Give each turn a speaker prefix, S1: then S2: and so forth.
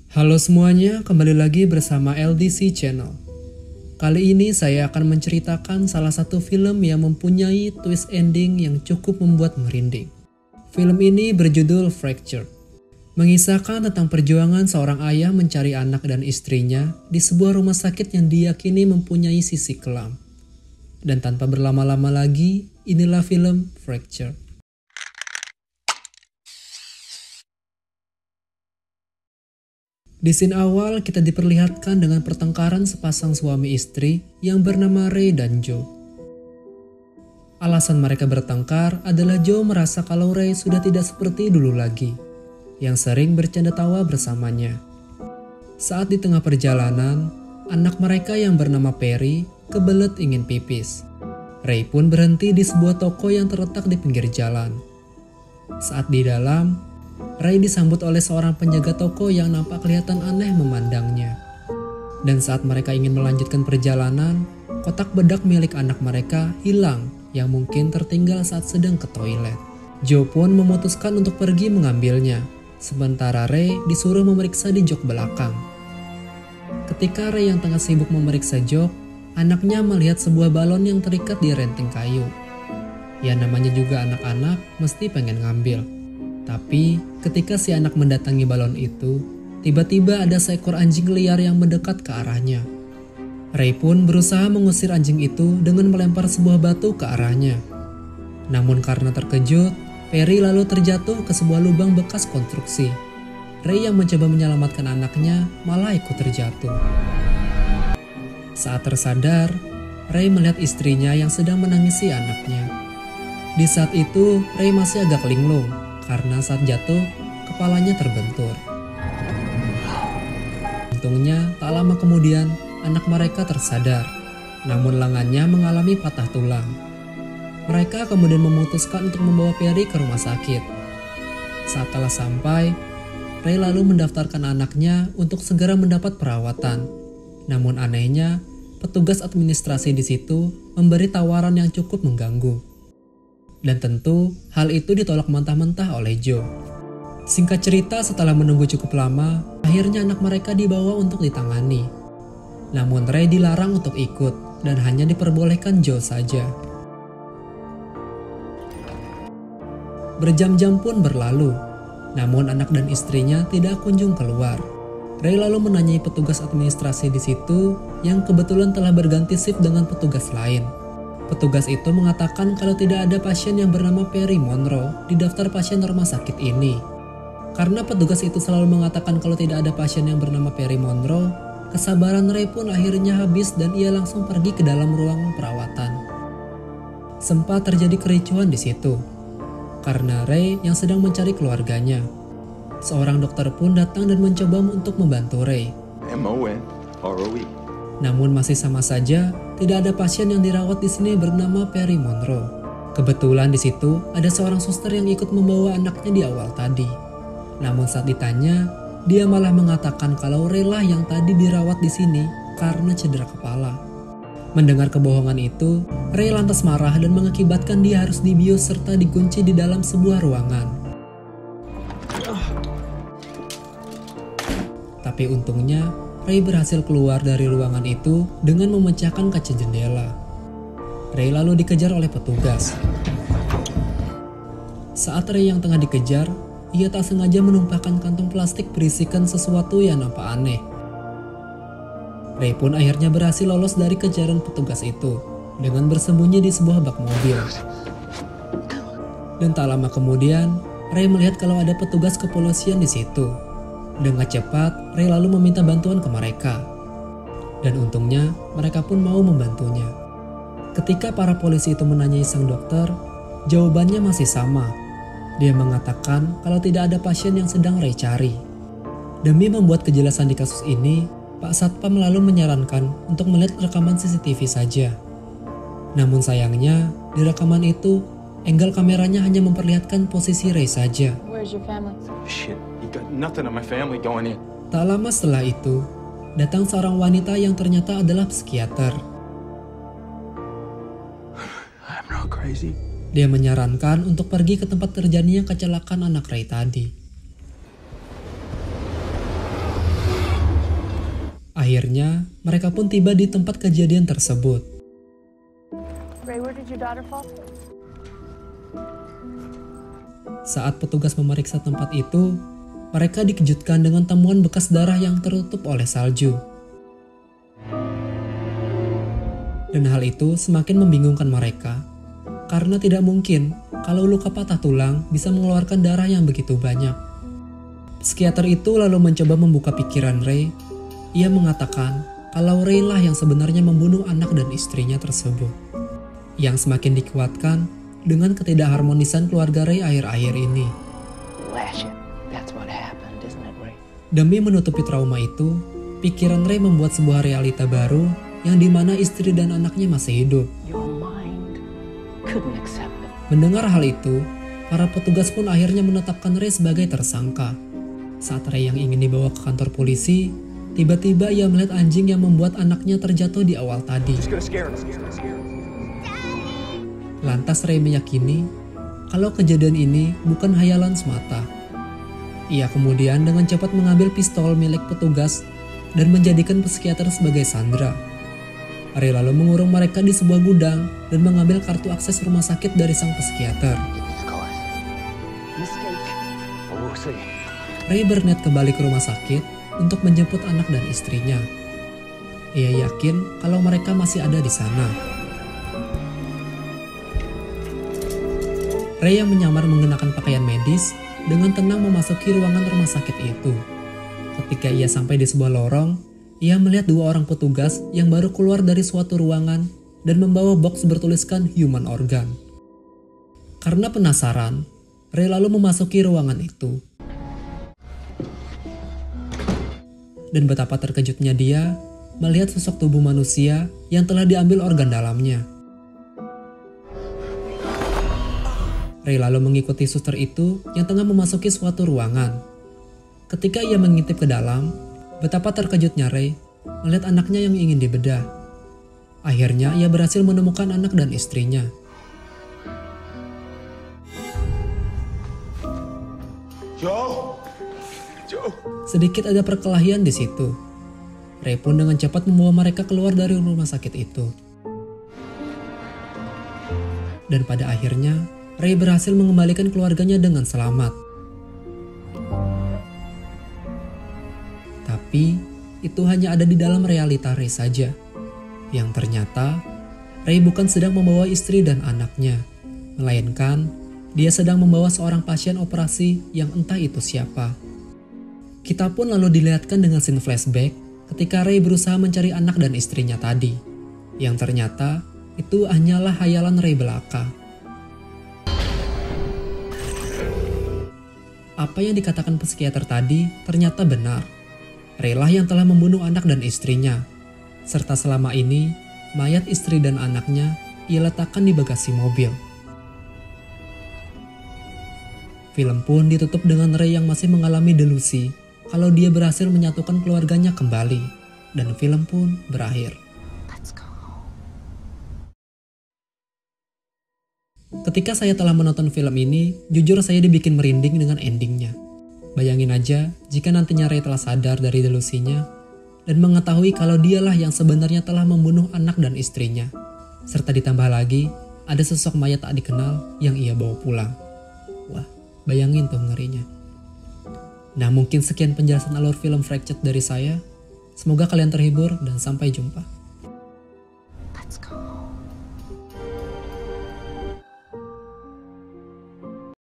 S1: Halo semuanya, kembali lagi bersama LDC Channel. Kali ini saya akan menceritakan salah satu film yang mempunyai twist ending yang cukup membuat merinding. Film ini berjudul Fractured, mengisahkan tentang perjuangan seorang ayah mencari anak dan istrinya di sebuah rumah sakit yang diyakini mempunyai sisi kelam. Dan tanpa berlama-lama lagi, inilah film Fractured. Di scene awal kita diperlihatkan dengan pertengkaran sepasang suami istri yang bernama Ray dan Joe. Alasan mereka bertengkar adalah Joe merasa kalau Ray sudah tidak seperti dulu lagi, yang sering bercanda tawa bersamanya. Saat di tengah perjalanan, anak mereka yang bernama Perry kebelet ingin pipis. Ray pun berhenti di sebuah toko yang terletak di pinggir jalan. Saat di dalam, Ray disambut oleh seorang penjaga toko yang nampak kelihatan aneh memandangnya. Dan saat mereka ingin melanjutkan perjalanan, kotak bedak milik anak mereka hilang yang mungkin tertinggal saat sedang ke toilet. Joe pun memutuskan untuk pergi mengambilnya, sementara Ray disuruh memeriksa di jok belakang. Ketika Ray yang tengah sibuk memeriksa jok, anaknya melihat sebuah balon yang terikat di ranting kayu. Ya namanya juga anak-anak mesti pengen ngambil. Tapi ketika si anak mendatangi balon itu, tiba-tiba ada seekor anjing liar yang mendekat ke arahnya. Ray pun berusaha mengusir anjing itu dengan melempar sebuah batu ke arahnya. Namun karena terkejut, Perry lalu terjatuh ke sebuah lubang bekas konstruksi. Ray yang mencoba menyelamatkan anaknya malah ikut terjatuh. Saat tersadar, Ray melihat istrinya yang sedang menangisi anaknya. Di saat itu, Ray masih agak linglung karena saat jatuh, kepalanya terbentur. Untungnya, tak lama kemudian, anak mereka tersadar, namun lengannya mengalami patah tulang. Mereka kemudian memutuskan untuk membawa Perry ke rumah sakit. Saat telah sampai, Ray lalu mendaftarkan anaknya untuk segera mendapat perawatan. Namun anehnya, petugas administrasi di situ memberi tawaran yang cukup mengganggu. Dan tentu hal itu ditolak mentah-mentah oleh Joe. Singkat cerita, setelah menunggu cukup lama, akhirnya anak mereka dibawa untuk ditangani. Namun Ray dilarang untuk ikut dan hanya diperbolehkan Joe saja. Berjam-jam pun berlalu, namun anak dan istrinya tidak kunjung keluar. Ray lalu menanyai petugas administrasi di situ yang kebetulan telah berganti shift dengan petugas lain. Petugas itu mengatakan kalau tidak ada pasien yang bernama Perry Monroe di daftar pasien rumah sakit ini. Karena petugas itu selalu mengatakan kalau tidak ada pasien yang bernama Perry Monroe, kesabaran Ray pun akhirnya habis dan ia langsung pergi ke dalam ruang perawatan. Sempat terjadi kericuhan di situ, karena Ray yang sedang mencari keluarganya. Seorang dokter pun datang dan mencoba untuk membantu Ray. M-O-N-R-O-E. Namun masih sama saja, tidak ada pasien yang dirawat di sini bernama Perry Monroe. Kebetulan di situ ada seorang suster yang ikut membawa anaknya di awal tadi. Namun saat ditanya, dia malah mengatakan kalau Ray lah yang tadi dirawat di sini karena cedera kepala. Mendengar kebohongan itu, Ray lantas marah dan mengakibatkan dia harus dibius serta dikunci di dalam sebuah ruangan. Tapi untungnya, Ray berhasil keluar dari ruangan itu dengan memecahkan kaca jendela. Ray lalu dikejar oleh petugas. Saat Ray yang tengah dikejar, ia tak sengaja menumpahkan kantong plastik berisikan sesuatu yang nampak aneh. Ray pun akhirnya berhasil lolos dari kejaran petugas itu dengan bersembunyi di sebuah bak mobil. Dan tak lama kemudian, Ray melihat kalau ada petugas kepolisian di situ. Dengan cepat, Ray lalu meminta bantuan ke mereka. Dan untungnya, mereka pun mau membantunya. Ketika para polisi itu menanyai sang dokter, jawabannya masih sama. Dia mengatakan kalau tidak ada pasien yang sedang Ray cari. Demi membuat kejelasan di kasus ini, Pak Satpam lalu menyarankan untuk melihat rekaman CCTV saja. Namun sayangnya, di rekaman itu, angle kameranya hanya memperlihatkan posisi Ray saja.
S2: Where's your family?
S3: Shit, you got nothing on my family going in.
S1: Tak lama setelah itu, datang seorang wanita yang ternyata adalah psikiater.
S3: I'm not crazy.
S1: Dia menyarankan untuk pergi ke tempat terjadinya kecelakaan anak Ray tadi. Akhirnya, mereka pun tiba di tempat kejadian tersebut.
S2: Ray, where did your daughter fall?
S1: Saat petugas memeriksa tempat itu, mereka dikejutkan dengan temuan bekas darah yang tertutup oleh salju. Dan hal itu semakin membingungkan mereka, karena tidak mungkin kalau luka patah tulang bisa mengeluarkan darah yang begitu banyak. Psikiater itu lalu mencoba membuka pikiran Ray. Ia mengatakan kalau Ray lah yang sebenarnya membunuh anak dan istrinya tersebut. Yang semakin dikuatkan dengan ketidakharmonisan keluarga Ray akhir-akhir ini.
S4: That's what happened, isn't it, Ray?
S1: Demi menutupi trauma itu, pikiran Ray membuat sebuah realita baru yang dimana istri dan anaknya masih hidup.
S4: Your mind couldn't accept it.
S1: Mendengar hal itu, para petugas pun akhirnya menetapkan Ray sebagai tersangka. Saat Ray yang ingin dibawa ke kantor polisi, tiba-tiba ia melihat anjing yang membuat anaknya terjatuh di awal tadi. Lantas Ray meyakini kalau kejadian ini bukan hayalan semata. Ia kemudian dengan cepat mengambil pistol milik petugas dan menjadikan psikiater sebagai sandera. Ray lalu mengurung mereka di sebuah gudang dan mengambil kartu akses rumah sakit dari sang psikiater. Ray berniat kembali ke rumah sakit untuk menjemput anak dan istrinya. Ia yakin kalau mereka masih ada di sana. Ray yang menyamar mengenakan pakaian medis dengan tenang memasuki ruangan rumah sakit itu. Ketika ia sampai di sebuah lorong, ia melihat dua orang petugas yang baru keluar dari suatu ruangan dan membawa box bertuliskan human organ. Karena penasaran, Ray lalu memasuki ruangan itu. Dan betapa terkejutnya dia melihat sosok tubuh manusia yang telah diambil organ dalamnya. Ray lalu mengikuti suster itu yang tengah memasuki suatu ruangan. Ketika ia mengintip ke dalam, betapa terkejutnya Ray melihat anaknya yang ingin dibedah. Akhirnya ia berhasil menemukan anak dan istrinya.
S3: Joe! Joe!
S1: Sedikit ada perkelahian di situ. Ray pun dengan cepat membawa mereka keluar dari rumah sakit itu. Dan pada akhirnya, Ray berhasil mengembalikan keluarganya dengan selamat. Tapi, itu hanya ada di dalam realita Ray saja. Yang ternyata, Ray bukan sedang membawa istri dan anaknya, melainkan dia sedang membawa seorang pasien operasi yang entah itu siapa. Kita pun lalu dilihatkan dengan scene flashback ketika Ray berusaha mencari anak dan istrinya tadi. Yang ternyata, itu hanyalah hayalan Ray belaka. Apa yang dikatakan psikiater tadi ternyata benar. Ray lah yang telah membunuh anak dan istrinya. Serta selama ini, mayat istri dan anaknya ia letakkan di bagasi mobil. Film pun ditutup dengan Ray yang masih mengalami delusi kalau dia berhasil menyatukan keluarganya kembali. Dan film pun berakhir. Ketika saya telah menonton film ini, jujur saya dibikin merinding dengan endingnya. Bayangin aja jika nantinya Ray telah sadar dari delusinya dan mengetahui kalau dialah yang sebenarnya telah membunuh anak dan istrinya. Serta ditambah lagi, ada sosok mayat tak dikenal yang ia bawa pulang. Wah, bayangin tuh ngerinya. Nah, mungkin sekian penjelasan alur film Fractured dari saya. Semoga kalian terhibur dan sampai jumpa.